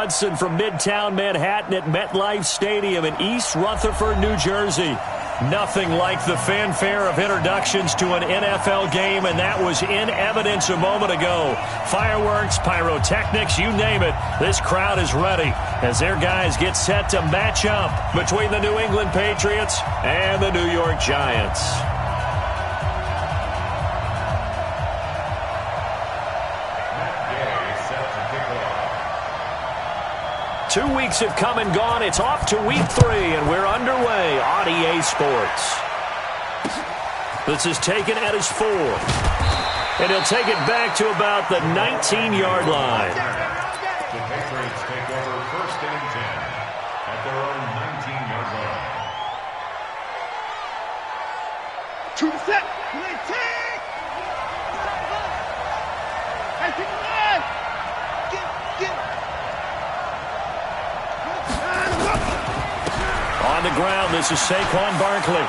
Hudson from Midtown Manhattan at MetLife Stadium in East Rutherford, New Jersey. Nothing like the fanfare of introductions to an NFL game, and that was in evidence a moment ago. Fireworks, pyrotechnics, you name it. This crowd is ready as their guys get set to match up between the New England Patriots and the New York Giants. 2 weeks have come and gone. It's off to week 3, and we're underway on EA Sports. This is taken at his 4. And he'll take it back to about the 19-yard line. The Patriots take over 1st and 10 at their own 19-yard line. 2 set. Take. Hey, pick him up. Get. On the ground, this is Saquon Barkley.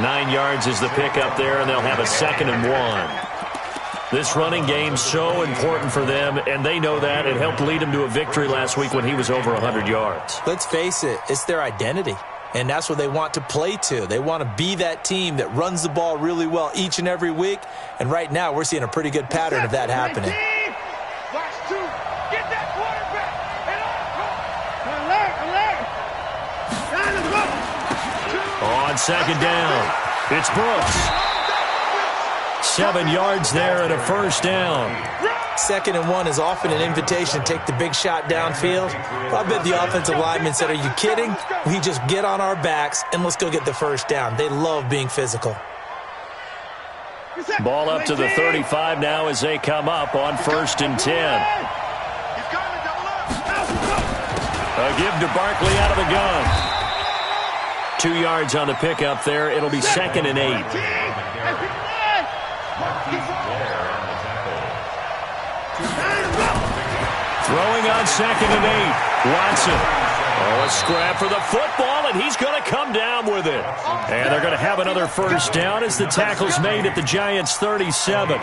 9 yards is the pickup there, and they'll have a 2nd and 1. This running game's so important for them, and they know that. It helped lead them to a victory last week when he was over 100 yards. Let's face it, it's their identity, and that's what they want to play to. They want to be that team that runs the ball really well each and every week, and right now we're seeing a pretty good pattern of that happening. Watch 2. Get that quarterback. On 2nd down, it's Brooks. 7 yards there and a 1st down. 2nd and 1 is often an invitation to take the big shot downfield. I bet the offensive lineman said, are you kidding? We just get on our backs and let's go get the 1st down. They love being physical. Ball up to the 35 now as they come up on 1st and 10. A give to Barkley out of the gun. 2 yards on the pickup there. It'll be 2nd and 8. Throwing on 2nd and 8. Watson. Oh, a scrap for the football, and he's going to come down with it. And they're going to have another 1st down as the tackle's made at the Giants' 37.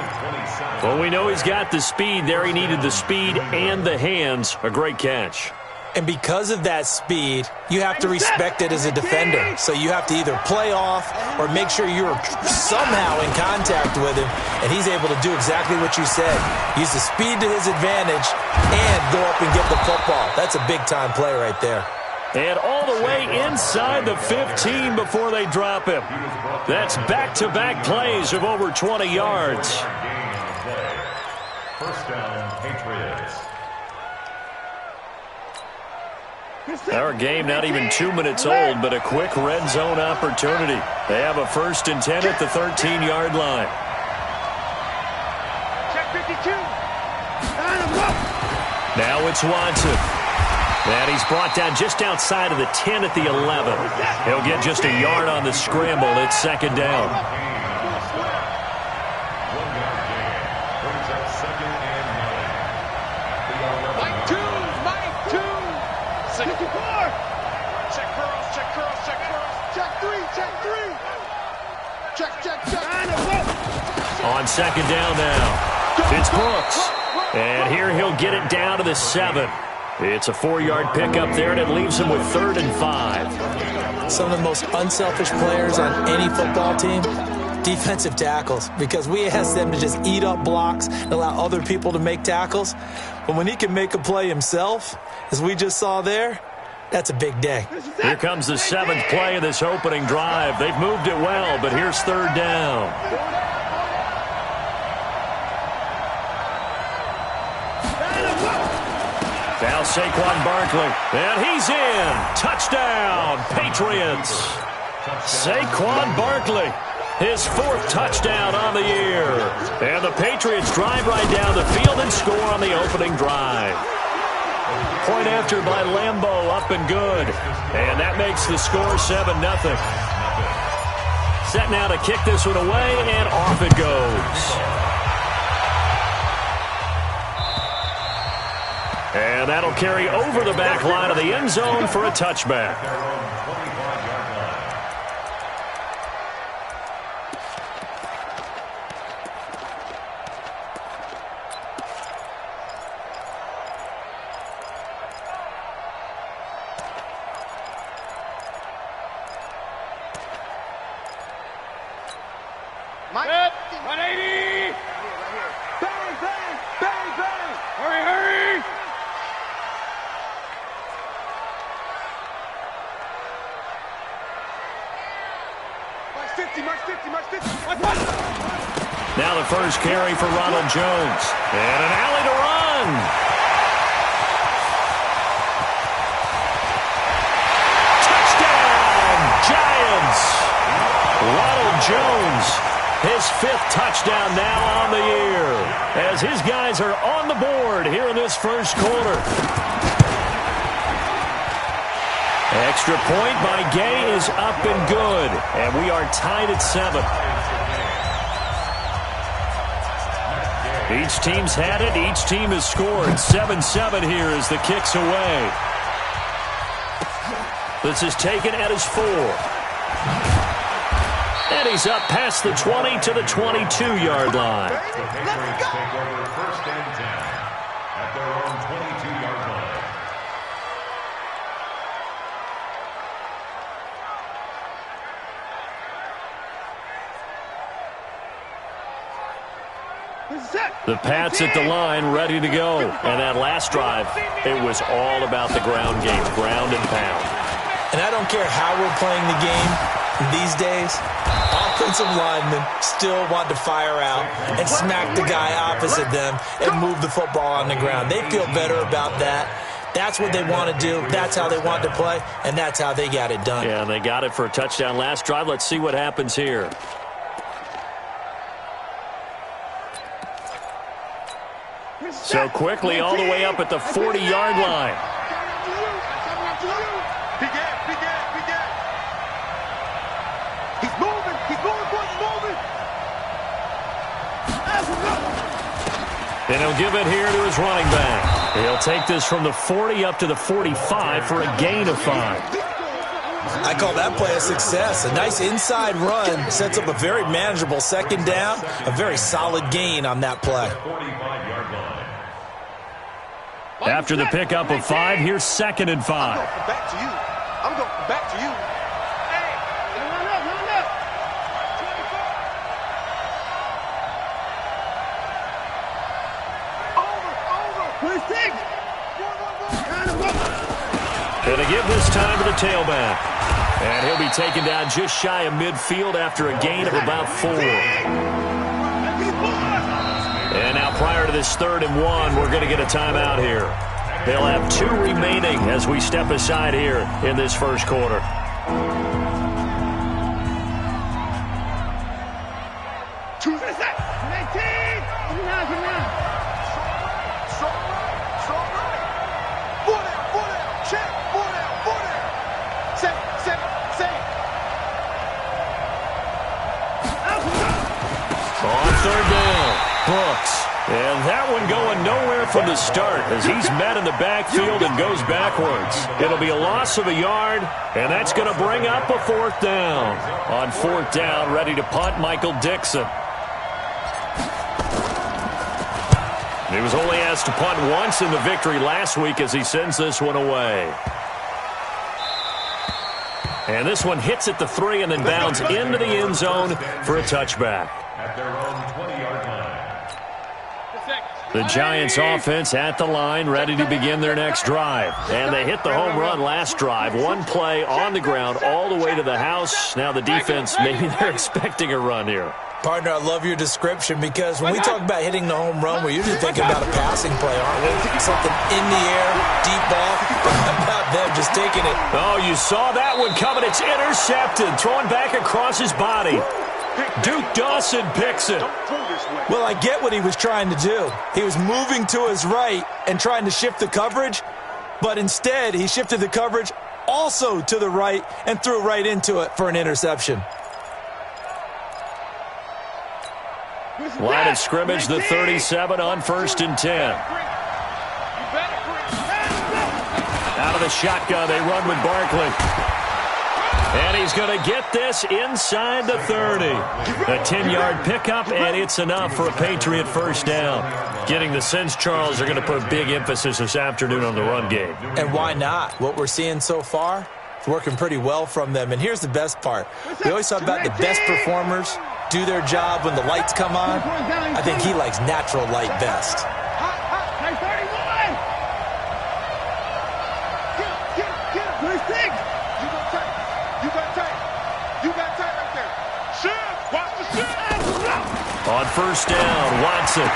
Well, we know he's got the speed there. He needed the speed and the hands. A great catch. And because of that speed, you have to respect it as a defender. So you have to either play off or make sure you're somehow in contact with him, and he's able to do exactly what you said. Use the speed to his advantage and go up and get the football. That's a big-time play right there. And all the way inside the 15 before they drop him. That's back-to-back plays of over 20 yards. 1st down, Patriots. Our game not even 2 minutes old, but a quick red zone opportunity. They have a 1st and 10 at the 13-yard line. Check 52. Now it's Watson. And he's brought down just outside of the 10 at the 11. He'll get just a yard on the scramble. It's 2nd down. 1 yard gain. Brings up 2nd and 9. Mike 2. 54. Check curls. Check 3. On 2nd down now, it's Brooks. And here he'll get it down to the 7. It's a 4-yard pickup there, and it leaves him with 3rd and 5. Some of the most unselfish players on any football team, defensive tackles, because we ask them to just eat up blocks and allow other people to make tackles. But when he can make a play himself, as we just saw there, that's a big day. Here comes the 7th play of this opening drive. They've moved it well, but here's 3rd down. Now Saquon Barkley, and he's in. Touchdown, Patriots. Saquon Barkley, his 4th touchdown on the year. And the Patriots drive right down the field and score on the opening drive. Point after by Lambeau, up and good. And that makes the score 7-0. Set now to kick this one away, and off it goes. And that'll carry over the back line of the end zone for a touchback. Good. 180. Bang, bang, bang, bang. Hurry, hurry. March 50, March 50, March 50. Now the first carry for Ronald Jones. And an alley to run. Touchdown, Giants. Ronald Jones, his 5th touchdown now on the year, as his guys are on the board here in this first quarter. Extra point by Gay is up and good, and we are tied at 7. Each team's had it. Each team has scored. 7-7 here as the kick's away. This is taken at his 4. And he's up past the 20 to the 22-yard line. The Patriots take over 1st and 10 at their own 22-yard line. The Pats at the line, ready to go. And that last drive, it was all about the ground game, ground and pound. And I don't care how we're playing the game these days, offensive linemen still want to fire out and smack the guy opposite them and move the football on the ground. They feel better about that. That's what they want to do. That's how they want to play, and that's how they got it done. Yeah, they got it for a touchdown last drive. Let's see what happens here. So quickly all the way up at the 40-yard line. He's moving, boys, moving. And he'll give it here to his running back. He'll take this from the 40 up to the 45 for a gain of 5. I call that play a success. A nice inside run sets up a very manageable 2nd down, a very solid gain on that play. 45-yard line. After the pickup of 5, here's 2nd and 5. I'm going from back to you. I'm going from back to you. Hey, run up, run up. Over. 26. Gonna give this time to the tailback. And he'll be taken down just shy of midfield after a gain of about 4. And now prior to this 3rd and 1, we're going to get a timeout here. They'll have 2 remaining as we step aside here in this first quarter. On 3rd down, Brooks. And that one going nowhere from the start as he's met in the backfield and goes backwards. It'll be a loss of a yard, and that's going to bring up a 4th down. On 4th down, ready to punt, Michael Dixon. He was only asked to punt once in the victory last week as he sends this one away. And this one hits at the 3 and then bounds into the end zone for a touchback. At their own 20-yard line. The Giants offense at the line, ready to begin their next drive. And they hit the home run last drive. 1 play on the ground all the way to the house. Now the defense, maybe they're expecting a run here. Partner, I love your description because when we talk about hitting the home run, we're usually thinking about a passing play, aren't we? Something in the air, deep ball, about them just taking it. Oh, you saw that one coming. It's intercepted, throwing back across his body. Duke Dawson picks it. Well, I get what he was trying to do. He was moving to his right and trying to shift the coverage, but instead he shifted the coverage also to the right and threw right into it for an interception. Line of scrimmage, the 37 on 1st and 10. Out of the shotgun, they run with Barkley. And he's going to get this inside the 30. A 10-yard pickup, and it's enough for a Patriot 1st down. Getting the sense, Charles, they're going to put a big emphasis this afternoon on the run game. And why not? What we're seeing so far, it's working pretty well from them. And here's the best part. We always talk about the best performers do their job when the lights come on. I think he likes natural light best. Nice 31. Get him. 26. You got tight. You got tight. You got tight right there. Shift. Watch the shift. On first down, Watson.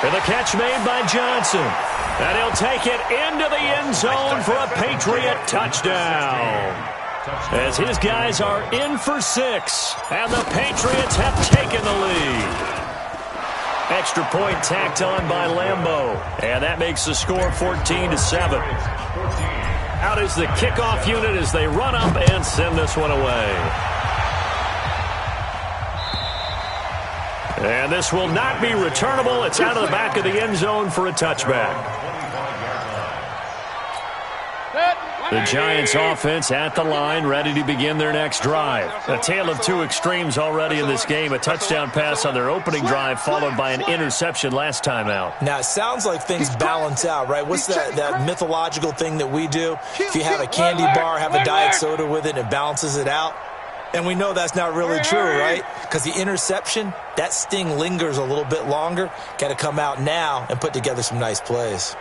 And the catch made by Johnson. And he'll take it into the end zone for a Patriot touchdown. As his guys are in for 6. And the Patriots have taken the lead. Extra point tacked on by Lambeau. And that makes the score 14-7. Out is the kickoff unit as they run up and send this one away. And this will not be returnable. It's out of the back of the end zone for a touchback. The Giants offense at the line, ready to begin their next drive. A tale of two extremes already in this game. A touchdown pass on their opening drive, followed by an interception last time out. Now, it sounds like things balance out, right? What's that mythological thing that we do? If you have a candy bar, have a diet soda with it, and it balances it out. And we know that's not really true, right? Because the interception, that sting lingers a little bit longer. Got to come out now and put together some nice plays.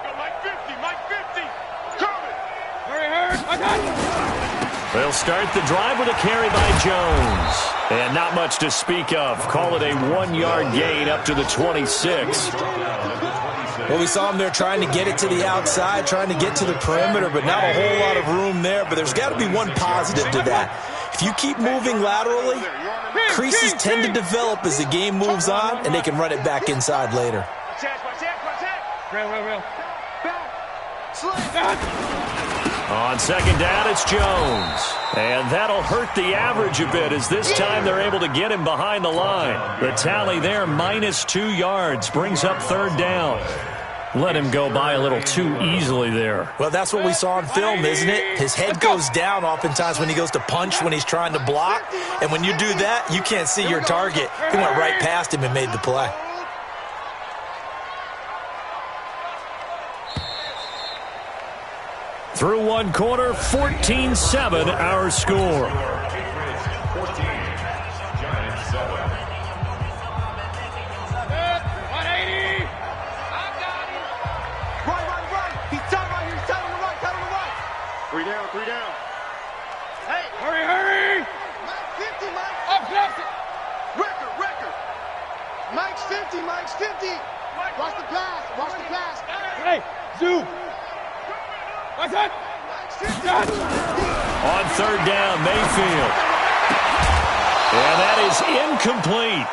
They'll start the drive with a carry by Jones. And not much to speak of. Call it a 1-yard gain up to the 26. Well, we saw him there trying to get it to the outside, trying to get to the perimeter, but not a whole lot of room there. But there's got to be one positive to that. If you keep moving laterally, creases tend to develop as the game moves on, and they can run it back inside later. On second down, it's Jones. And that'll hurt the average a bit as this time they're able to get him behind the line. The tally there, -2 yards, brings up third down. Let him go by a little too easily there. Well, that's what we saw on film, isn't it? His head goes down oftentimes when he goes to punch, when he's trying to block. And when you do that, you can't see your target. He went right past him and made the play. Through one quarter, 14-7 our score. Three down. Hey, hurry. Mike's 50, Mike. Up, left. Record. Mike's 50. Watch the pass. Hey, zoom. What's that? Mike's 50. On third down, Mayfield. And that is incomplete.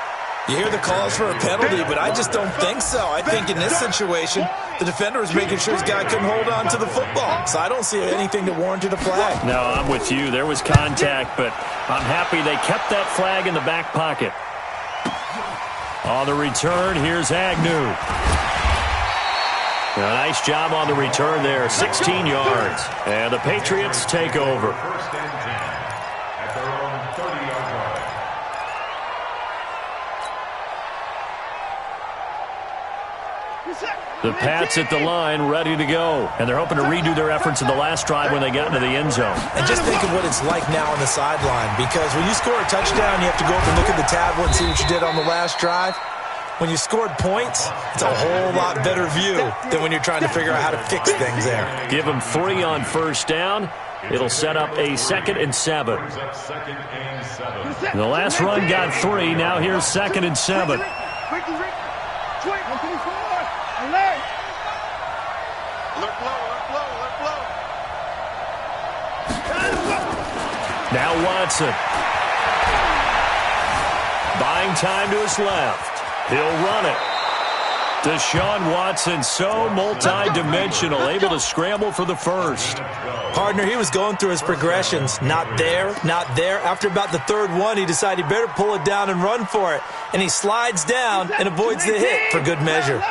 You hear the calls for a penalty, but I just don't think so. I think in this situation, the defender was making sure his guy couldn't hold on to the football. So I don't see anything that warranted a flag. No, I'm with you. There was contact, but I'm happy they kept that flag in the back pocket. On the return, here's Agnew. A nice job on the return there, 16 yards. And the Patriots take over. First and 10 at their own 30-yard line. The Pats at the line, ready to go. And they're hoping to redo their efforts in the last drive when they got into the end zone. And just think of what it's like now on the sideline, because when you score a touchdown, you have to go up and look at the tablet and see what you did on the last drive. When you scored points, it's a whole lot better view than when you're trying to figure out how to fix things there. Give them 3 on first down. It'll set up a 2nd and 7. The last run got 3. Now here's 2nd and 7. Now Watson. Buying time to his left. He'll run it. Deshaun Watson, so multi-dimensional, able to scramble for the first. Partner, he was going through his progressions. Not there, not there. After about the third one, he decided he better pull it down and run for it. And he slides down and avoids the hit for good measure.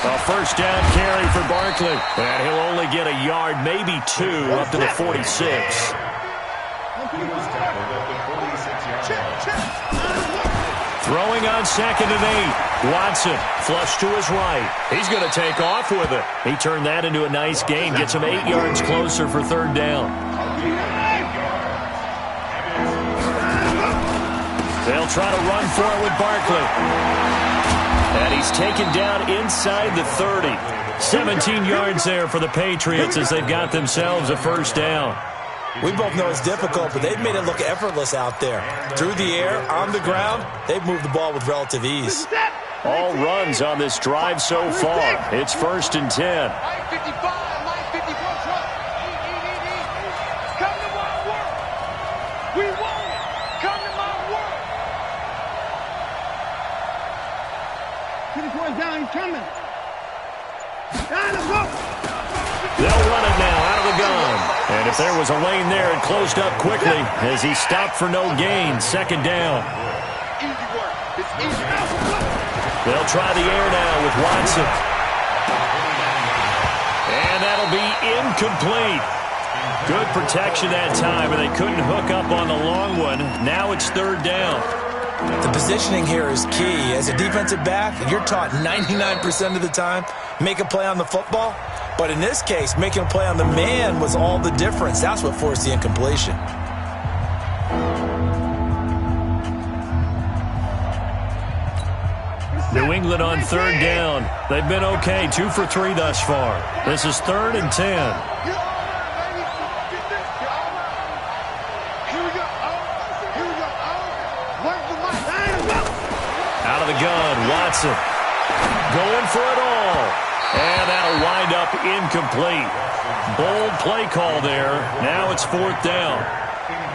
A first down carry for Barkley. And he'll only get a yard, maybe 2, up to the 46. Throwing on 2nd and 8. Watson, flush to his right. He's going to take off with it. He turned that into a nice gain. Gets him 8 yards closer for third down. They'll try to run for it with Barkley. And he's taken down inside the 30. 17 yards there for the Patriots as they've got themselves a first down. We both know it's difficult, but they've made it look effortless out there. Through the air, on the ground, they've moved the ball with relative ease. All runs on this drive so far. It's 1st and 10. Come to my work. We want it. Come to my work. 24 down, he's coming. Down, let's go. They'll run it now out of the gun. And if there was a lane there, it closed up quickly as he stopped for no gain. 2nd down. Easy work. It's easy. They'll try the air now with Watson. And that'll be incomplete. Good protection that time, but they couldn't hook up on the long one. Now it's 3rd down. The positioning here is key. As a defensive back, you're taught 99% of the time, make a play on the football. But in this case, making a play on the man was all the difference. That's what forced the incompletion. New England on 3rd down. They've been okay, 2 for 3 thus far. This is 3rd and 10. You're all right, baby. You're all right. Here we go. Here we go. Work the mic. Out of the gun, Watson. Going for it all. And that'll wind up incomplete. Bold play call there. Now it's 4th down.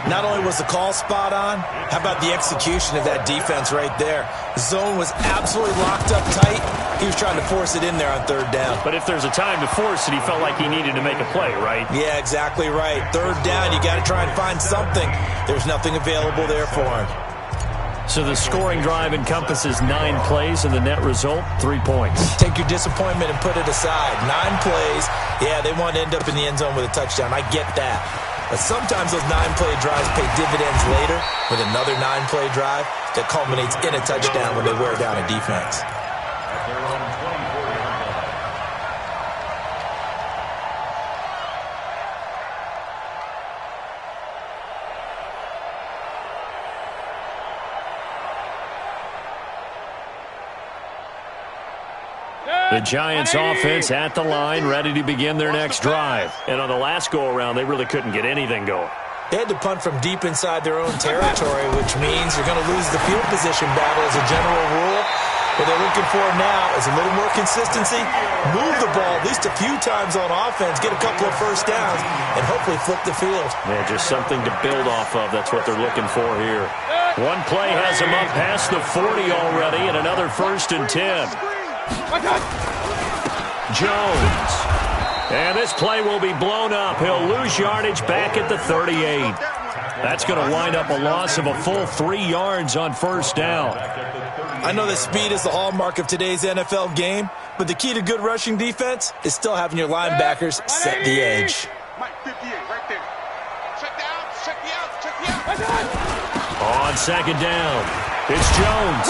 Not only was the call spot on, how about the execution of that defense right there? The zone was absolutely locked up tight. He was trying to force it in there on 3rd down. But if there's a time to force it, he felt like he needed to make a play, right? Yeah, exactly right. 3rd down, you got to try and find something. There's nothing available there for him. So the scoring drive encompasses 9 plays, and the net result, 3 points. Take your disappointment and put it aside. 9 plays. Yeah, they want to end up in the end zone with a touchdown. I get that. But sometimes those 9-play drives pay dividends later with another 9-play drive that culminates in a touchdown when they wear down a defense. The Giants offense at the line, ready to begin their next drive. And on the last go-around, they really couldn't get anything going. They had to punt from deep inside their own territory, which means you're going to lose the field position battle as a general rule. What they're looking for now is a little more consistency, move the ball at least a few times on offense, get a couple of first downs, and hopefully flip the field. Yeah, just something to build off of. That's what they're looking for here. One play has them up past the 40 already, and another 1st and 10. Jones. And this play will be blown up. He'll lose yardage back at the 38. That's going to wind up a loss of a full 3 yards on 1st down. I know that speed is the hallmark of today's NFL game, but the key to good rushing defense is still having your linebackers set the edge. Mike 58 right there. Check the outs, check the outs, check the outs. On 2nd down, it's Jones.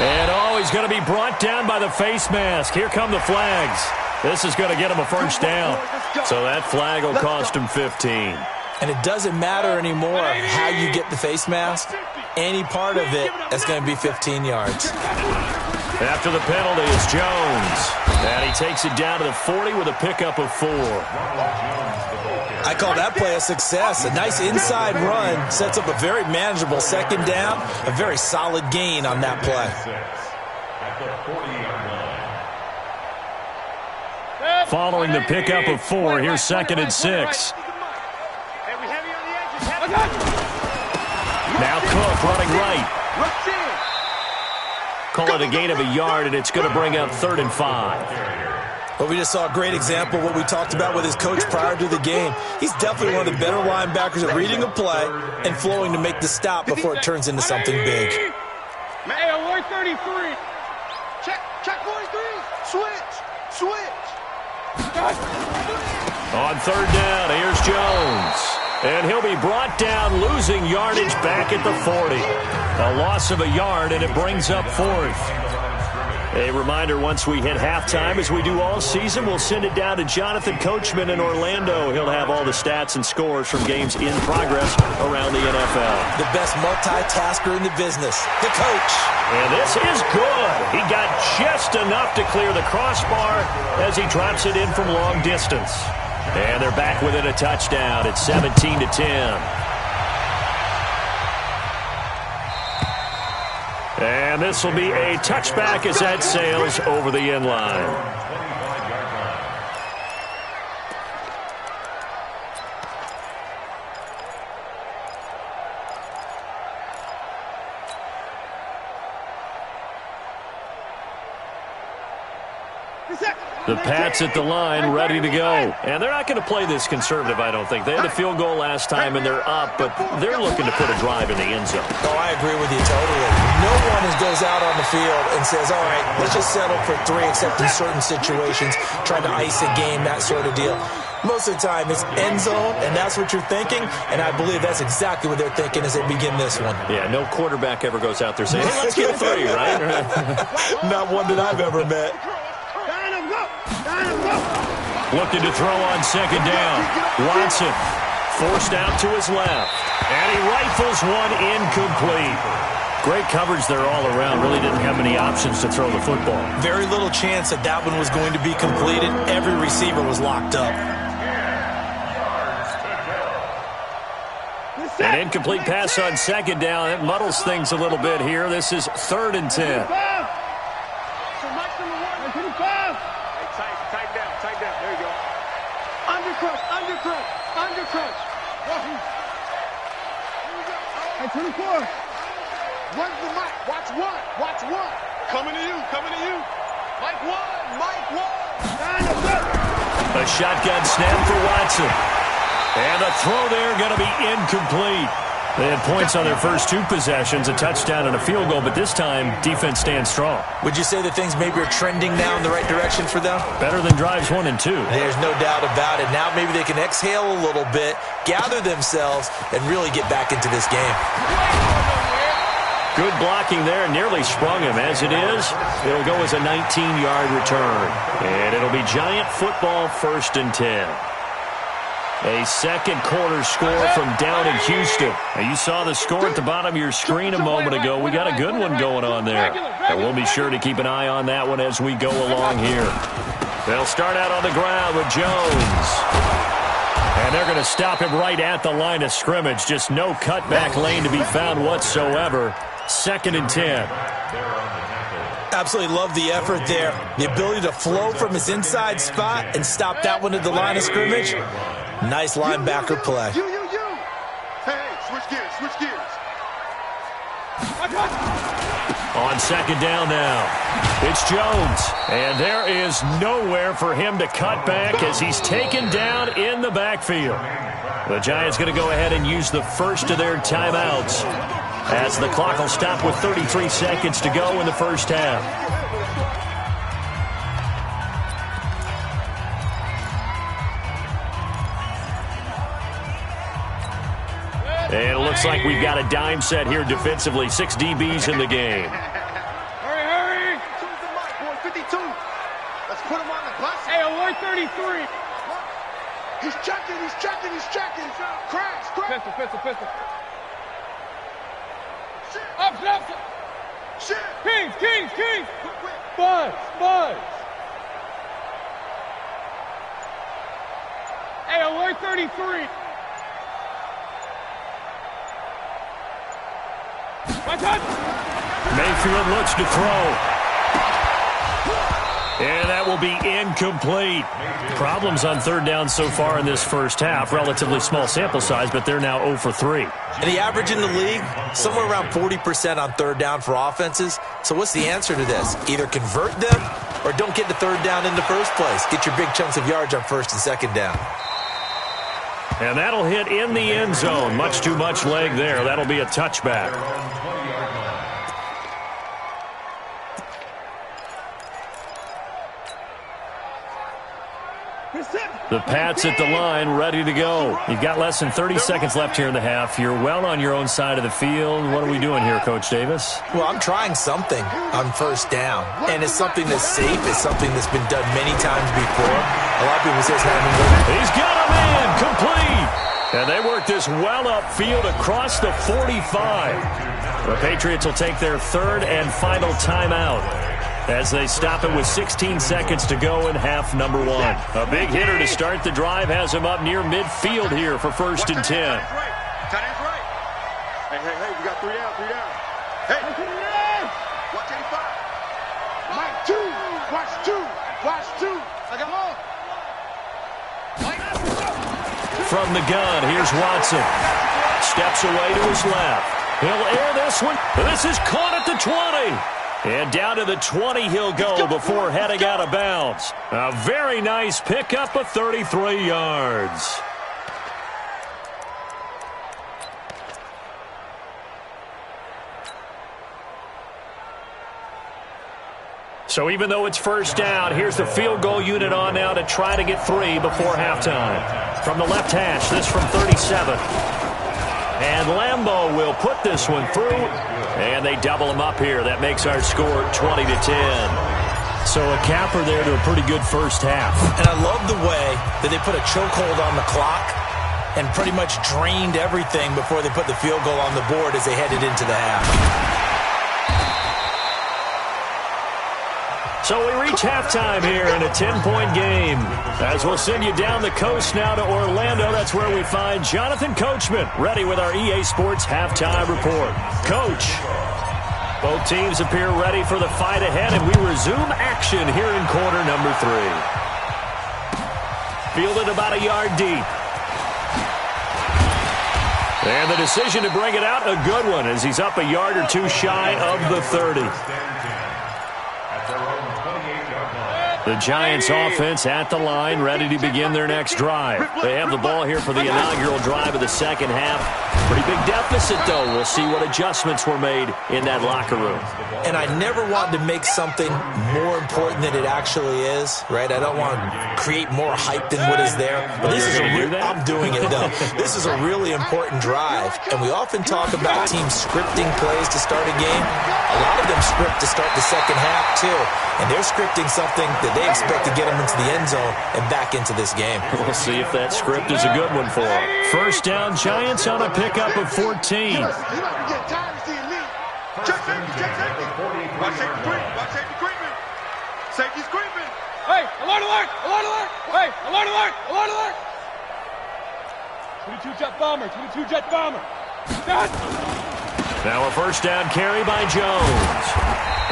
And, he's going to be brought down by the face mask. Here come the flags. This is going to get him a 1st down. So that flag will cost him 15. And it doesn't matter anymore how you get the face mask. Any part of it is going to be 15 yards. After the penalty is Jones. And he takes it down to the 40 with a pickup of 4. I call that play a success. A nice inside run sets up a very manageable 2nd down. A very solid gain on that play. Following the pickup of 4, here's 2nd and 6. Now Cook running right. Call it a gain of a yard, and it's going to bring up 3rd and 5. Well, we just saw a great example of what we talked about with his coach prior to the game. He's definitely one of the better linebackers at reading a play and flowing to make the stop before it turns into something big. Man, 133. Check 43. Switch. On 3rd down, here's Jones. And he'll be brought down, losing yardage back at the 40. A loss of a yard, and it brings up 4th. A reminder, once we hit halftime, as we do all season, we'll send it down to Jonathan Coachman in Orlando. He'll have all the stats and scores from games in progress around the NFL. The best multitasker in the business, the coach. And this is good. He got just enough to clear the crossbar as he drops it in from long distance. And they're back within a touchdown. It's 17-10. And this will be a touchback as that sails over the end line. The Pats at the line, ready to go. And they're not going to play this conservative, I don't think. They had a field goal last time, and they're up, but they're looking to put a drive in the end zone. Oh, I agree with you totally. No one goes out on the field and says, all right, let's just settle for 3, except in certain situations, trying to ice a game, that sort of deal. Most of the time, it's end zone, and that's what you're thinking, and I believe that's exactly what they're thinking as they begin this one. Yeah, no quarterback ever goes out there saying, hey, let's get 3, right? Not one that I've ever met. Looking to throw on second down. Watson forced out to his left. And he rifles one incomplete. Great coverage there all around. Really didn't have many options to throw the football. Very little chance that that one was going to be completed. Every receiver was locked up. An incomplete pass on second down. It muddles things a little bit here. This is 3rd and 10. Undercut. Hey, 24. Run the mic. Watch one. Coming to you. Mike one. A shotgun snap for Watson. And a throw there going to be incomplete. They had points on their first 2 possessions, a touchdown and a field goal, but this time, defense stands strong. Would you say that things maybe are trending now in the right direction for them? Better than drives 1 and 2. There's no doubt about it. Now maybe they can exhale a little bit, gather themselves, and really get back into this game. Good blocking there, nearly sprung him. As it is, it'll go as a 19-yard return. And it'll be Giant football, 1st and 10. A second quarter score from down in Houston. Now, you saw the score at the bottom of your screen a moment ago. We got a good one going on there. And we'll be sure to keep an eye on that one as we go along here. They'll start out on the ground with Jones. And they're going to stop him right at the line of scrimmage. Just no cutback lane to be found whatsoever. 2nd and 10. Absolutely love the effort there. The ability to flow from his inside spot and stop that one at the line of scrimmage. Nice linebacker play. You. Hey, switch gears. On second down now, it's Jones. And there is nowhere for him to cut back as he's taken down in the backfield. The Giants going to go ahead and use the first of their timeouts as the clock will stop with 33 seconds to go in the first half. And it looks like we've got a dime set here defensively. 6 DBs in the game. Hurry. Choose the mic, boy. 52. Let's put him on the bus. Hey, alert 33. He's checking. Crash. Pistol. Up. Shit. Kings. Buzz. Hey, alert 33. Mayfield looks to throw. And that will be incomplete. Problems on 3rd down so far in this first half. Relatively small sample size, but they're now 0 for 3. And the average in the league, somewhere around 40% on 3rd down for offenses. So what's the answer to this? Either convert them or don't get the 3rd down in the first place. Get your big chunks of yards on 1st and 2nd down. And that'll hit in the end zone. Much too much leg there. That'll be a touchback. The Pats at the line, ready to go. You've got less than 30 seconds left here in the half. You're well on your own side of the field. What are we doing here, Coach Davis? Well, I'm trying something on first down, and it's something that's safe. It's something that's been done many times before. A lot of people say it's not even good. He's got a man, complete. And they work this well upfield across the 45. The Patriots will take their third and final timeout as they stop it with 16 seconds to go in half number one. A big hitter to start the drive has him up near midfield here for 1st and 10. Tight end's right. Hey, we got 3 down, 3 down. Hey, watch 85. Mike, 2. Watch 2. I got one. From the gun, here's Watson. Steps away to his left. He'll air this one. This is caught at the 20. And down to the 20 he'll go before heading out of bounds. A very nice pickup of 33 yards. So even though it's first down, here's the field goal unit on now to try to get 3 before halftime. From the left hash, this from 37. And Lambeau will put this one through, and they double him up here. That makes our score 20-10. So a capper there to a pretty good first half. And I love the way that they put a chokehold on the clock and pretty much drained everything before they put the field goal on the board as they headed into the half. So we reach halftime here in a 10-point game. As we'll send you down the coast now to Orlando, that's where we find Jonathan Coachman, ready with our EA Sports Halftime Report. Coach, both teams appear ready for the fight ahead, and we resume action here in quarter number 3. Fielded about a yard deep. And the decision to bring it out, a good one, as he's up a yard or two shy of the 30. The Giants offense at the line, ready to begin their next drive. They have the ball here for the inaugural drive of the second half. Pretty big deficit, though. We'll see what adjustments were made in that locker room. And I never want to make something more important than it actually is, right? I don't want to create more hype than what is there. But this is I'm doing it, though. This is a really important drive. And we often talk about teams scripting plays to start a game. A lot of them script to start the second half, too. And they're scripting something that they expect to get them into the end zone and back into this game. We'll see if that script is a good one for them. First down, Giants on a pickup of 14. You might be getting tired of seeing me. Check safety. Watch safety creep. Watch safety creeping. Safety's creeping. Hey, alert, alert, alert, alert. Hey, alert, alert, alert, alert. 22 jet bomber, 22 jet bomber. Done. Now a first down carry by Jones.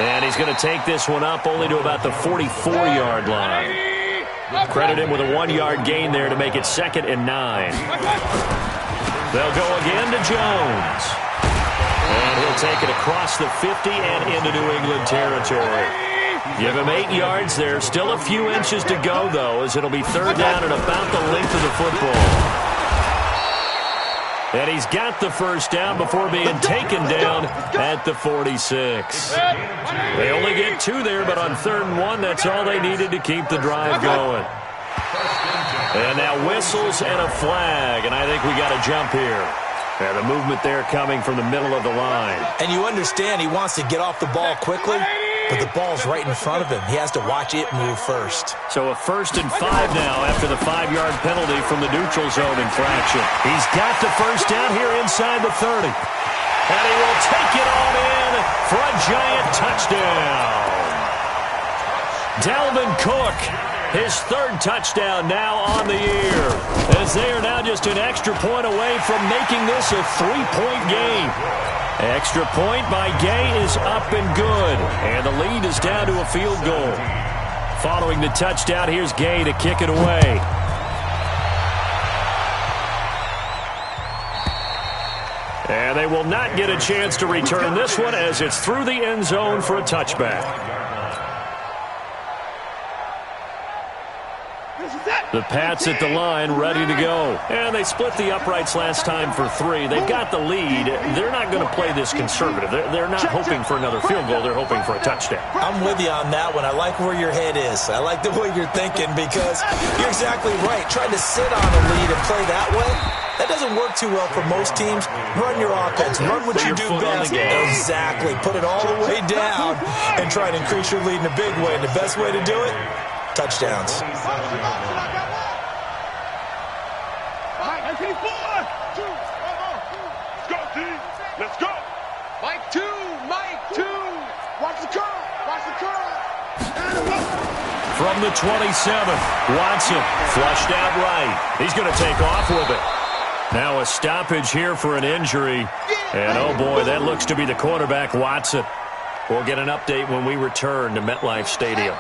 And he's going to take this one up only to about the 44-yard line. Credit him with a 1-yard gain there to make it 2nd and 9. They'll go again to Jones. And he'll take it across the 50 and into New England territory. Give him 8 yards there. Still a few inches to go, though, as it'll be 3rd down and about the length of the football. And he's got the first down before being taken down at the 46. They only get 2 there, but on 3rd and 1, that's all they needed to keep the drive going. And now whistles and a flag, and I think we got a jump here. And the movement there coming from the middle of the line. And you understand he wants to get off the ball quickly, but the ball's right in front of him. He has to watch it move first. So a 1st and 5 now after the 5-yard penalty from the neutral zone infraction. He's got the first down here inside the 30. And he will take it on in for a Giant touchdown. Dalvin Cook, his 3rd touchdown now on the year, as they are now just an extra point away from making this a 3-point game. Extra point by Gay is up and good, and the lead is down to a field goal. Following the touchdown, here's Gay to kick it away. And they will not get a chance to return this one as it's through the end zone for a touchback. This is it. The Pats at the line, ready to go. And they split the uprights last time for 3. They've got the lead. They're not going to play this conservative. They're not hoping for another field goal. They're hoping for a touchdown. I'm with you on that one. I like where your head is. I like the way you're thinking because you're exactly right. Trying to sit on a lead and play that way, that doesn't work too well for most teams. Run your offense. Run what you do best. Exactly. Put it all the way down and try and increase your lead in a big way. And the best way to do it, touchdowns. Let's go. Mike 2. Watch the curl. From the 27, Watson flushed out right. He's going to take off with it. Now a stoppage here for an injury. And oh boy, that looks to be the quarterback, Watson. We'll get an update when we return to MetLife Stadium.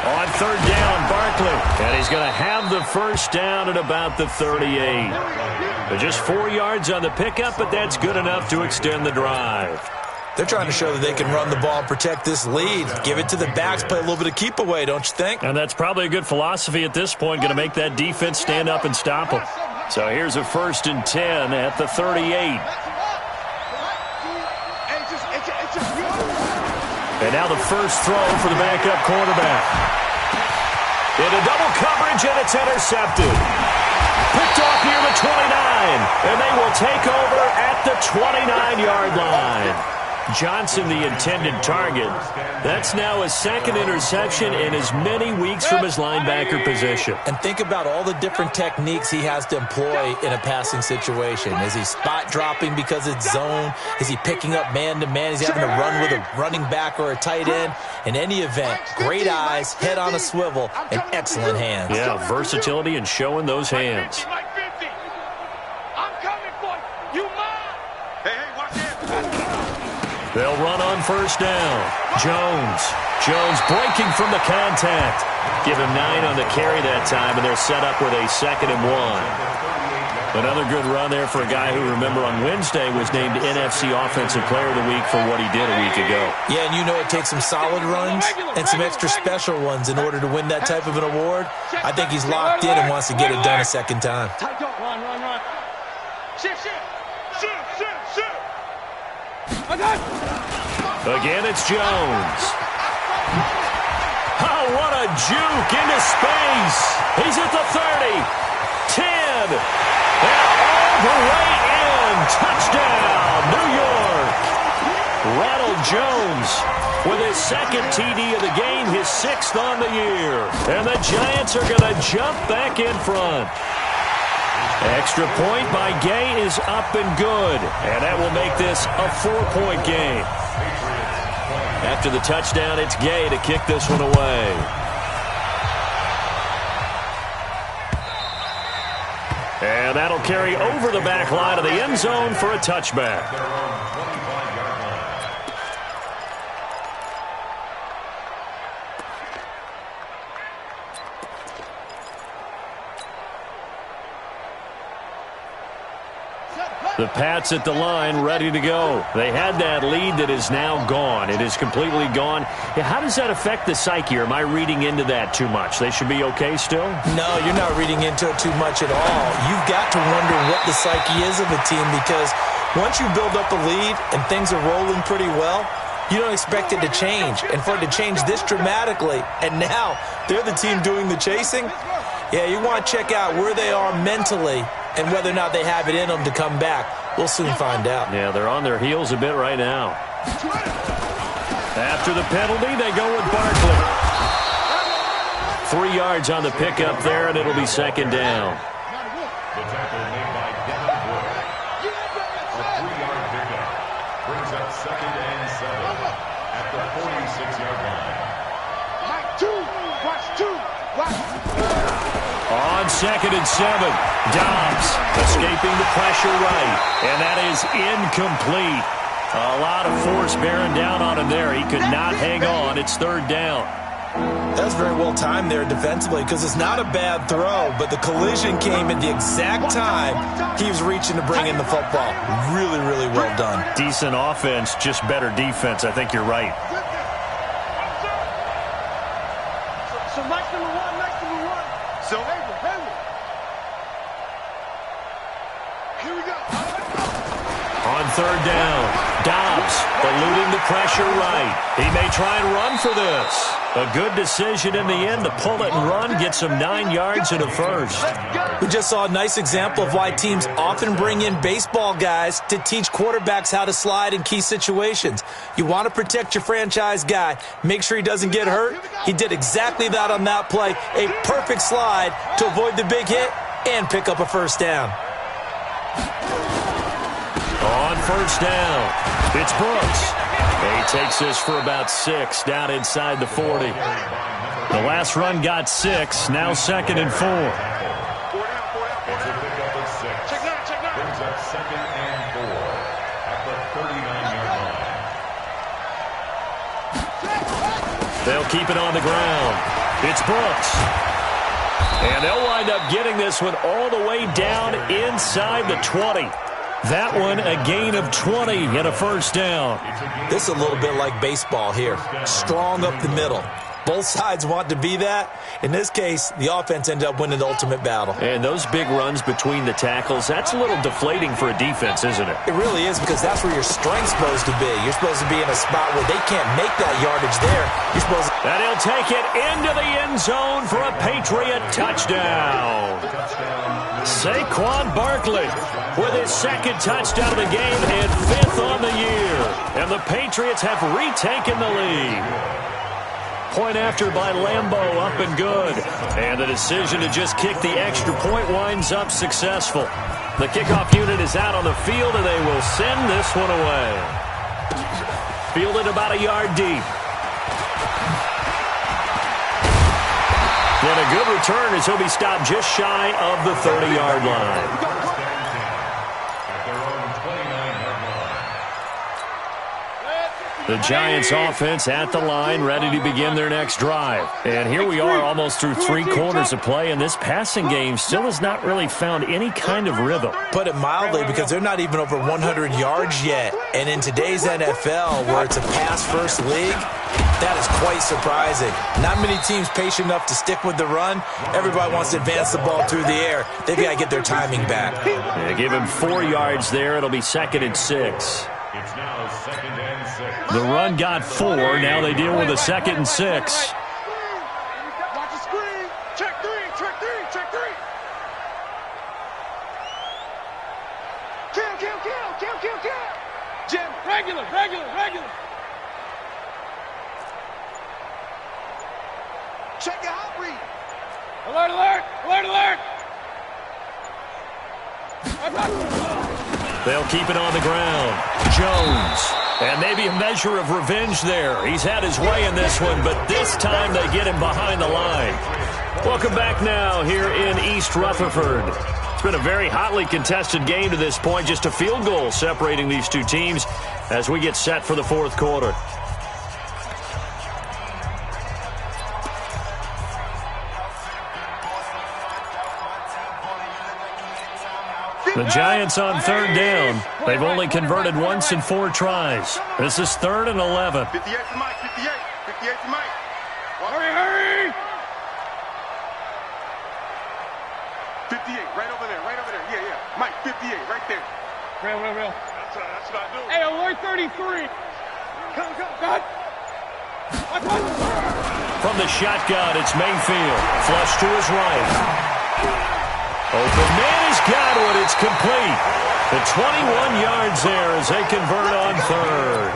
On third down, Barkley. And he's going to have the first down at about the 38. Just 4 yards on the pickup, but that's good enough to extend the drive. They're trying to show that they can run the ball and protect this lead. Give it to the backs, play a little bit of keep away, don't you think? And that's probably a good philosophy at this point, going to make that defense stand up and stop them. So here's a 1st and 10 at the 38. And now the first throw for the backup quarterback. Into double coverage, and it's intercepted. Picked off near the 29, and they will take over at the 29-yard line. Johnson, the intended target. That's now his 2nd interception in as many weeks from his linebacker position. And think about all the different techniques he has to employ in a passing situation. Is he spot dropping because it's zone? Is he picking up man-to-man? Is he having to run with a running back or a tight end? In any event, great eyes, head on a swivel, and excellent hands. Yeah, versatility and showing those hands. They'll run on first down. Jones breaking from the contact. Give him 9 on the carry that time, and they're set up with a 2nd and 1. Another good run there for a guy who, remember, on Wednesday was named NFC Offensive Player of the Week for what he did a week ago. Yeah, and you know it takes some solid runs and some extra special ones in order to win that type of an award. I think he's locked in and wants to get it done a second time. Run. Shift. Again, it's Jones. Oh, what a juke into space. He's at the 30, 10, and all the way in. Touchdown, New York. Ronald Jones with his 2nd TD of the game, his 6th on the year. And the Giants are going to jump back in front. Extra point by Gay is up and good, and that will make this a 4-point game. After the touchdown, it's Gay to kick this one away. And that'll carry over the back line of the end zone for a touchback. The Pats at the line, ready to go. They had that lead that is now gone. It is completely gone. Yeah, how does that affect the psyche? Or am I reading into that too much? They should be okay still? No, you're not reading into it too much at all. You've got to wonder what the psyche is of a team because once you build up a lead and things are rolling pretty well, you don't expect it to change. And for it to change this dramatically, and now they're the team doing the chasing, yeah, you want to check out where they are mentally and whether or not they have it in them to come back. We'll soon find out. Yeah, they're on their heels a bit right now. After the penalty, they go with Barkley. 3 yards on the pickup there, and it'll be 2nd down. The tackle made by Devin Wood. A 3-yard pickup brings up 2nd and 7 at the 46-yard line. Mike 2. Watch 2. On 2nd and 7, Dobbs escaping the pressure right, and that is incomplete. A lot of force bearing down on him there. He could not hang on. It's 3rd down. That's very well timed there defensively because it's not a bad throw, but the collision came at the exact time he was reaching to bring in the football. Really, really well done. Decent offense, just better defense. I think you're right. So Mike's number one. So, Here we go. On third down, Dobbs eluding the pressure right. He may try and run for this. A good decision in the end to pull it and run, get some 9 yards and a first. We just saw a nice example of why teams often bring in baseball guys to teach quarterbacks how to slide in key situations. You want to protect your franchise guy. Make sure he doesn't get hurt. He did exactly that on that play. A perfect slide to avoid the big hit and pick up a first down. On first down, it's Brooks. He takes this for about 6 down inside the 40. The last run got 6, now 2nd and 4. It's a pickup of 6. Check now. Brings up 2nd and 4 at the 39-yard line. They'll keep it on the ground. It's Brooks. And they'll wind up getting this one all the way down inside the 20. That one a gain of 20 and a first down. This is a little bit like baseball here. Strong up the middle. Both sides want to be that. In this case, the offense ended up winning the ultimate battle. And those big runs between the tackles, that's a little deflating for a defense, isn't it? It really is because that's where your strength's supposed to be. You're supposed to be in a spot where they can't make that yardage there. You're supposed to... And he'll take it into the end zone for a Patriot touchdown. Saquon Barkley with his 2nd touchdown of the game and 5th on the year. And the Patriots have retaken the lead. Point after by Lambeau, up and good. And the decision to just kick the extra point winds up successful. The kickoff unit is out on the field, and they will send this one away. Fielded about a yard deep. And a good return as he'll be stopped just shy of the 30-yard line. The Giants offense at the line, ready to begin their next drive. And here we are almost through 3 quarters of play, and this passing game still has not really found any kind of rhythm. Put it mildly, because they're not even over 100 yards yet. And in today's NFL, where it's a pass-first league, that is quite surprising. Not many teams patient enough to stick with the run. Everybody wants to advance the ball through the air. They've got to get their timing back. Yeah, give him 4 yards there. It'll be 2nd and 6. It's now 2nd and 6. The run got 4. Now they deal with a 2nd and 6. Watch the screen. Check 3. Kill. Jim, regular. Check your hot read. Alert. They'll keep it on the ground. Jones. And maybe a measure of revenge there. He's had his way in this one, but this time they get him behind the line. Welcome back now here in East Rutherford. It's been a very hotly contested game to this point. Just a field goal separating these two teams as we get set for the 4th quarter. The Giants on 3rd down. They've only converted once in 4 tries. This is 3rd and 11. 58 for Mike. 58 for Mike. Hurry. 58, right over there. Yeah. Mike, 58, right there. Real. That's what I do. Hey, alert 33. Come. God. From the shotgun, it's Mayfield. Flush to his right. Open man has got one. It's complete. The 21 yards there as they convert on 3rd.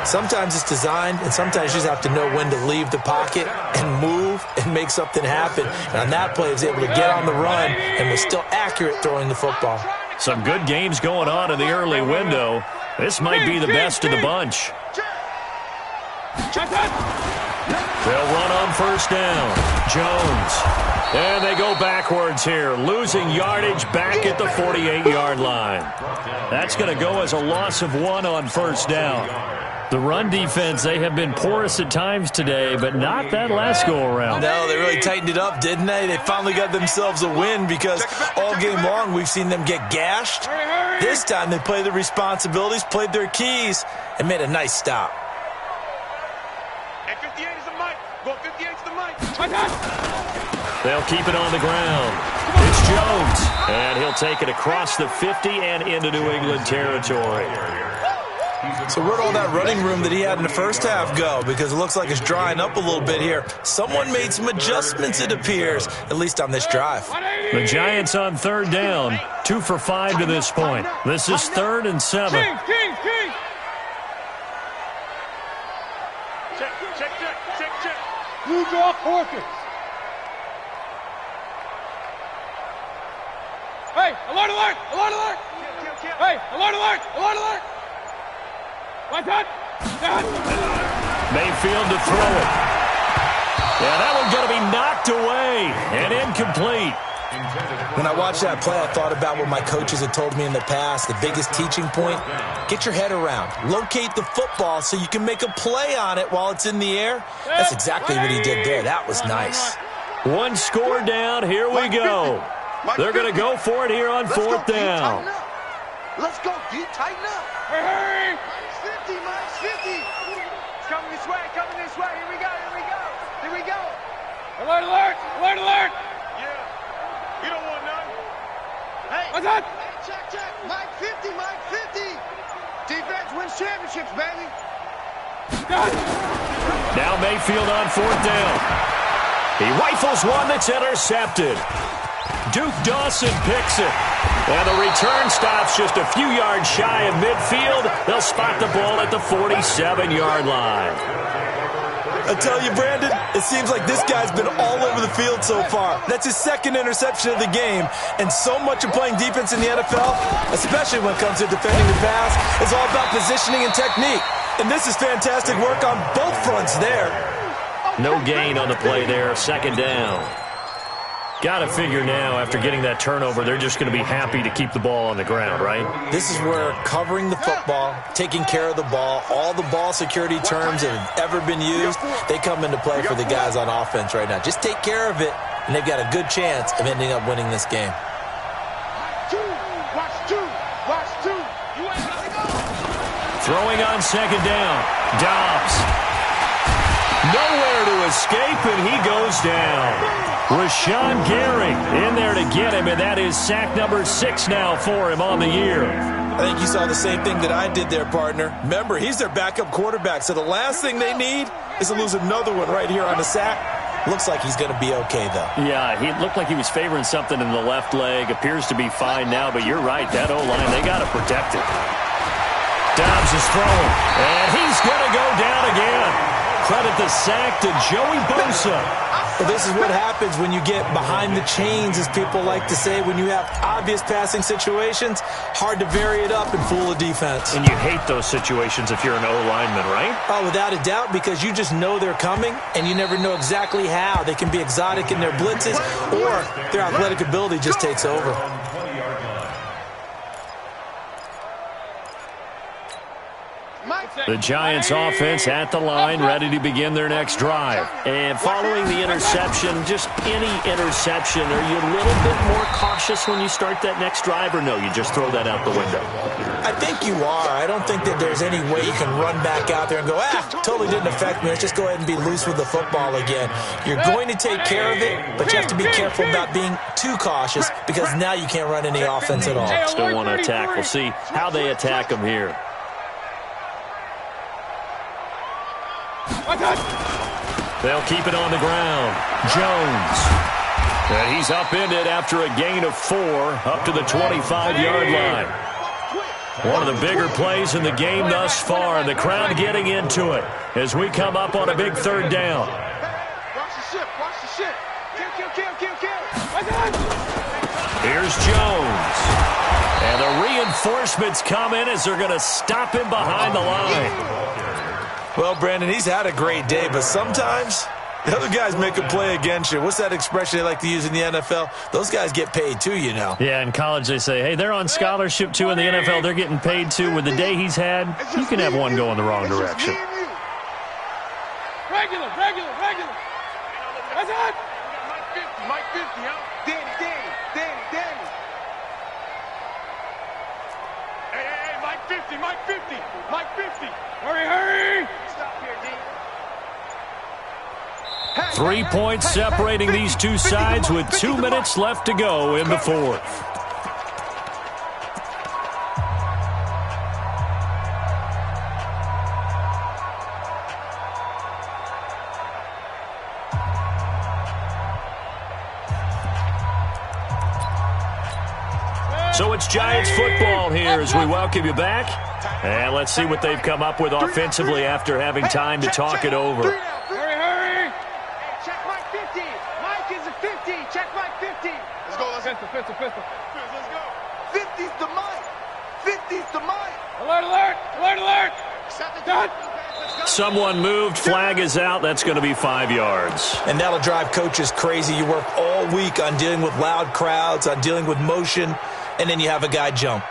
Sometimes it's designed, and sometimes you just have to know when to leave the pocket and move and make something happen. And on that play, he was able to get on the run and was still accurate throwing the football. Some good games going on in the early window. This might be the best of the bunch. They'll run on 1st down. Jones. And they go backwards here, losing yardage back at the 48-yard line. That's going to go as a loss of 1 on 1st down. The run defense, they have been porous at times today, but not that last go-around. No, they really tightened it up, didn't they? They finally got themselves a win because all game long we've seen them get gashed. This time they played the responsibilities, played their keys, and made a nice stop. And 58 is the mic. Go 58 is the mic. They'll keep it on the ground. It's Jones, and he'll take it across the 50 and into New England territory. So where'd all that running room that he had in the first half go? Because it looks like it's drying up a little bit here. Someone made some adjustments, it appears, at least on this drive. The Giants on third down, 2 for 5 to this point. This is 3rd and 7. King. Check. You draw Hawkins. Hey, alert! Hey, alert! What's that? Mayfield to throw it. Yeah, that one's going to be knocked away and incomplete. When I watched that play, I thought about what my coaches had told me in the past. The biggest teaching point, get your head around. Locate the football so you can make a play on it while it's in the air. That's exactly what he did there. That was nice. One score down. Here we go. They're going to go for it here on 4th down. Let's go, D. Tighten up. Hey! 50, Mike, 50. It's coming this way. Here we go. Alert! Yeah. You don't want none. Hey. What's that? Hey, check. Mike 50. Defense wins championships, baby. Now Mayfield on 4th down. He rifles one that's intercepted. Duke Dawson picks it. And the return stops just a few yards shy of midfield. They'll spot the ball at the 47-yard line. I tell you, Brandon, it seems like this guy's been all over the field so far. That's his 2nd interception of the game. And so much of playing defense in the NFL, especially when it comes to defending the pass, is all about positioning and technique. And this is fantastic work on both fronts there. No gain on the play there. 2nd down. Got to figure now, after getting that turnover, they're just going to be happy to keep the ball on the ground, right? This is where covering the football, taking care of the ball, all the ball security terms that have ever been used, they come into play for the guys on offense right now. Just take care of it, and they've got a good chance of ending up winning this game. Watch two. You ain't gotta go. Throwing on 2nd down. Dobbs. Nowhere to escape, and he goes down. Rashawn Gary in there to get him, and that is sack number 6 now for him on the year. I think you saw the same thing that I did there, partner. Remember, he's their backup quarterback, so the last thing they need is to lose another one right here on the sack. Looks like he's going to be okay, though. Yeah, he looked like he was favoring something in the left leg. Appears to be fine now, but you're right. That O-line, they got to protect it. Dobbs is throwing, and he's going to go down again. Credit the sack to Joey Bosa. Well, this is what happens when you get behind the chains, as people like to say. When you have obvious passing situations, hard to vary it up and fool a defense. And you hate those situations if you're an O-lineman, right? Oh, without a doubt, because you just know they're coming, and you never know exactly how. They can be exotic in their blitzes, or their athletic ability just takes over. The Giants offense at the line, ready to begin their next drive. And following the interception, just any interception, are you a little bit more cautious when you start that next drive, or no, you just throw that out the window? I think you are. I don't think that there's any way you can run back out there and go, totally didn't affect me. Let's just go ahead and be loose with the football again. You're going to take care of it, but you have to be careful about being too cautious, because now you can't run any offense at all. Still want to attack. We'll see how they attack them here. They'll keep it on the ground. Jones. And he's upended after a gain of 4 up to the 25-yard line. One of the bigger plays in the game thus far, and the crowd getting into it as we come up on a big 3rd down. Watch the ship. Kill. Here's Jones. And the reinforcements come in as they're going to stop him behind the line. Well, Brandon, he's had a great day, but sometimes The other guys make a play against you. What's that expression they like to use in the NFL? Those guys get paid too, you know. Yeah, in college they say, hey, they're on scholarship too. In the NFL, they're getting paid too. With the day he's had, you can have one go in the wrong direction. Regular. That's it. Mike 50, huh? Danny. Hey, Mike 50. Hurry. Stop here, D. 3 points separating these two sides with 2 minutes left to go in the fourth. So it's Giants football here as we welcome you back. And let's see what they've come up with offensively after having time to talk it over. Hurry. Check Mike 50. Mike is a 50. Check Mike 50. Let's go. Pistol. Let's go. 50's the Mike. 50's the Mike. Alert. Done. Someone moved. Flag is out. That's going to be 5 yards. And that'll drive coaches crazy. You work all week on dealing with loud crowds, on dealing with motion, and then you have a guy jump.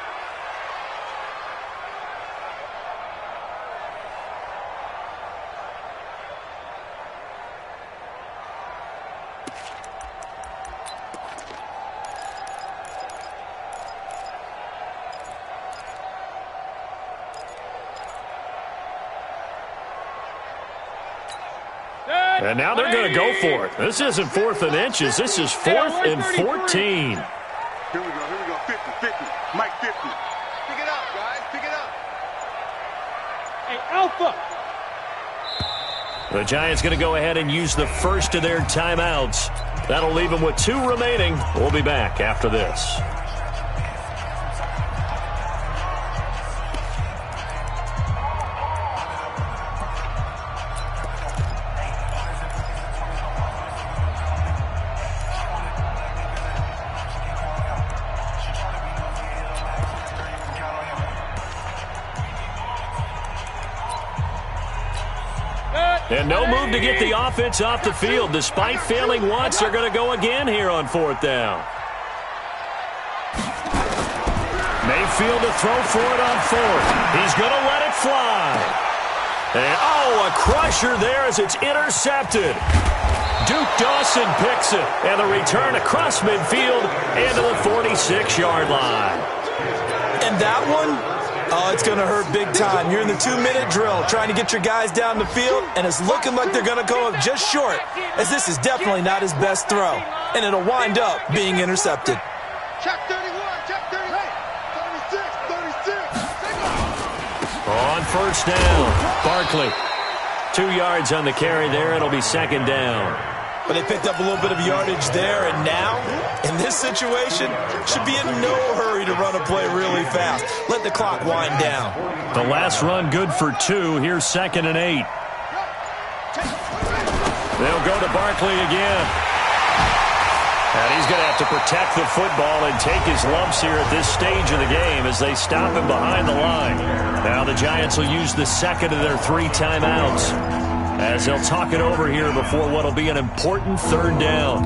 And now they're going to go for it. This isn't 4th and inches. This is 4th and 14. Here we go. 50. Mike 50. Pick it up, guys. Pick it up. Hey, Alpha. The Giants going to go ahead and use the first of their timeouts. That'll leave them with 2 remaining. We'll be back after this. And no move to get the offense off the field. Despite failing once, they're going to go again here on 4th down. Mayfield to throw for it on 4th. He's going to let it fly. And, a crusher there as it's intercepted. Duke Dawson picks it. And the return across midfield into the 46-yard line. And that one... oh, it's going to hurt big time. You're in the 2-minute drill trying to get your guys down the field, and it's looking like they're going to go up just short, as this is definitely not his best throw, and it'll wind up being intercepted. Check 31. Check 30. 36. On 1st down, Barkley. 2 yards on the carry there. It'll be 2nd down. But they picked up a little bit of yardage there, and now, in this situation, should be in no hurry to run a play really fast. Let the clock wind down. The last run good for 2. Here's 2nd and 8. They'll go to Barkley again. And he's going to have to protect the football and take his lumps here at this stage of the game as they stop him behind the line. Now the Giants will use the second of their 3 timeouts, as they'll talk it over here before what will be an important 3rd down.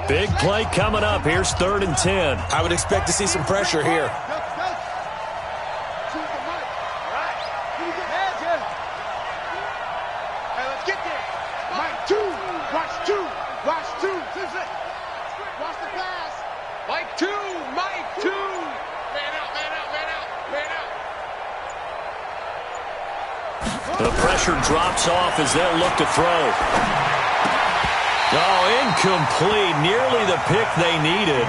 Big play coming up. Here's 3rd and 10. I would expect to see some pressure here. Hey, let's get there. Mike 2. Watch 2. Watch 2. Watch the pass. Mike 2. Man out. The pressure drops off as they'll look to throw. Incomplete. Nearly the pick they needed.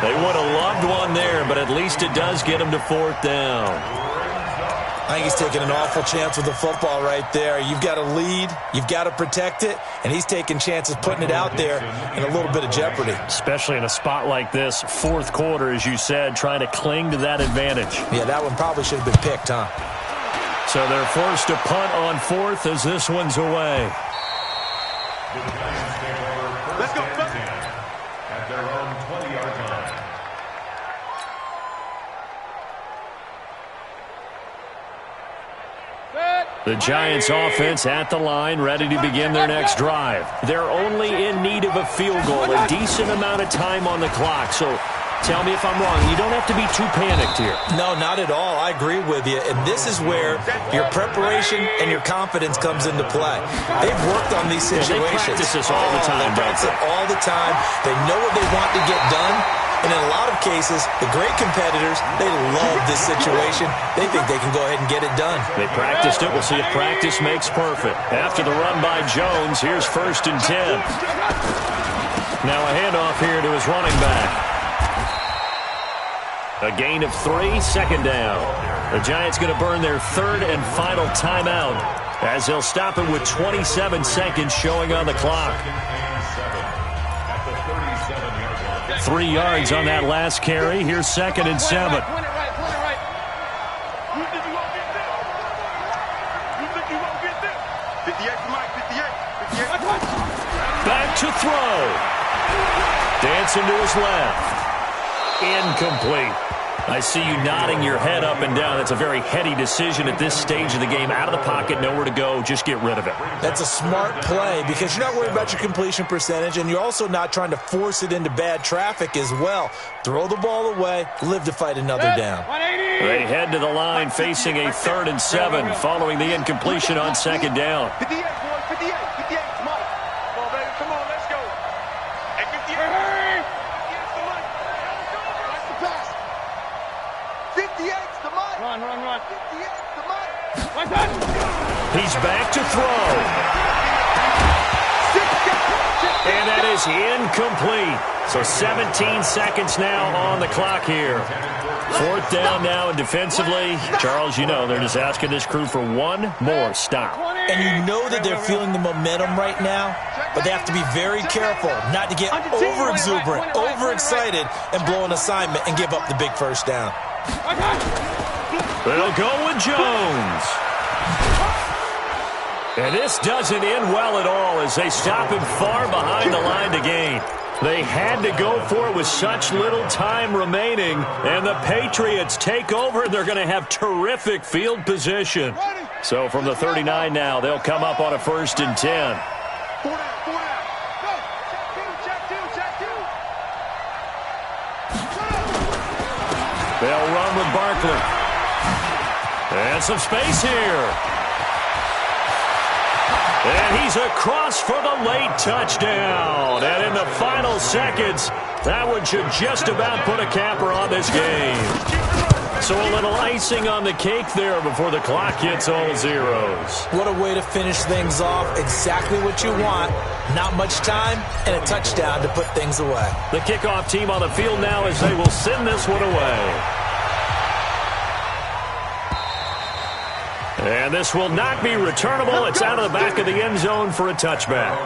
They would have loved one there, but at least it does get them to 4th down. I think he's taking an awful chance with the football right there. You've got to lead, you've got to protect it, and he's taking chances putting it out there in a little bit of jeopardy. Especially in a spot like this, 4th quarter, as you said, trying to cling to that advantage. Yeah, that one probably should have been picked, huh? So they're forced to punt on 4th as this one's away. Let's go. At their own 20-yard line. The Giants offense at the line, ready to begin their next drive. They're only in need of a field goal, a decent amount of time on the clock. So tell me if I'm wrong. You don't have to be too panicked here. No, not at all. I agree with you. And this is where your preparation and your confidence comes into play. They've worked on these situations. They practice this all the time. They practice it all the time. They know what they want to get done. And in a lot of cases, the great competitors, they love this situation. They think they can go ahead and get it done. They practiced it. We'll see if practice makes perfect. After the run by Jones, here's 1st and 10. Now a handoff here to his running back. A gain of 3, 2nd down. The Giants going to burn their 3rd and final timeout as they'll stop it with 27 seconds showing on the clock. 3 yards on that last carry. Here's 2nd and 7. You think you won't get this? You think you won't get this? 58, Mike, 58. Back to throw. Dancing to his left. Incomplete. I see you nodding your head up and down. That's a very heady decision at this stage of the game. Out of the pocket, nowhere to go. Just get rid of it. That's a smart play because you're not worried about your completion percentage, and you're also not trying to force it into bad traffic as well. Throw the ball away, live to fight another down. They head to the line facing a 3rd and 7 following the incompletion on 2nd down. 58, boy, 58, Mike. Come on, baby, come on, let's go. Hey, 58. Here's the money. Watch the pass. 58's the Mike. Run. 58's the Mike. Watch that. He's back to throw. And that is incomplete. So 17 seconds now on the clock here. 4th down now, and defensively, Charles, you know, they're just asking this crew for one more stop. And you know that they're feeling the momentum right now, but they have to be very careful not to get over-exuberant, overexcited, and blow an assignment and give up the big 1st down. They'll go with Jones. And this doesn't end well at all as they stop him far behind the line to gain. They had to go for it with such little time remaining, and the Patriots take over. They're going to have terrific field position. So from the 39 now, they'll come up on a 1st and 10. 4 down. Go. Check two. They'll run with Barkley. And some space here. And he's across for the late touchdown. And in the final seconds, that one should just about put a capper on this game. So a little icing on the cake there before the clock hits all zeros. What a way to finish things off. Exactly what you want. Not much time and a touchdown to put things away. The kickoff team on the field now as they will send this one away. And this will not be returnable. It's out of the back of the end zone for a touchback.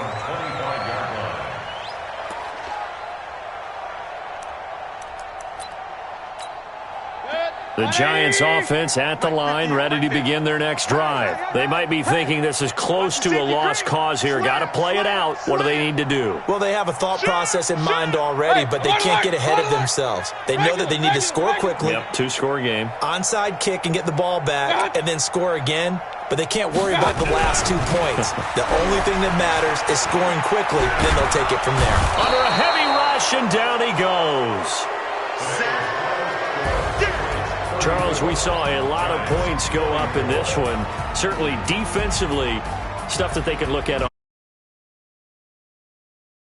The Giants offense at the line, ready to begin their next drive. They might be thinking this is close to a lost cause here. Got to play it out. What do they need to do? Well, they have a thought process in mind already, but they can't get ahead of themselves. They know that they need to score quickly. Yep, 2-score game. Onside kick and get the ball back and then score again, but they can't worry about the last 2 points. The only thing that matters is scoring quickly, then they'll take it from there. Under a heavy rush, and down he goes. Charles, we saw a lot of points go up in this one. Certainly defensively, stuff that they can look at.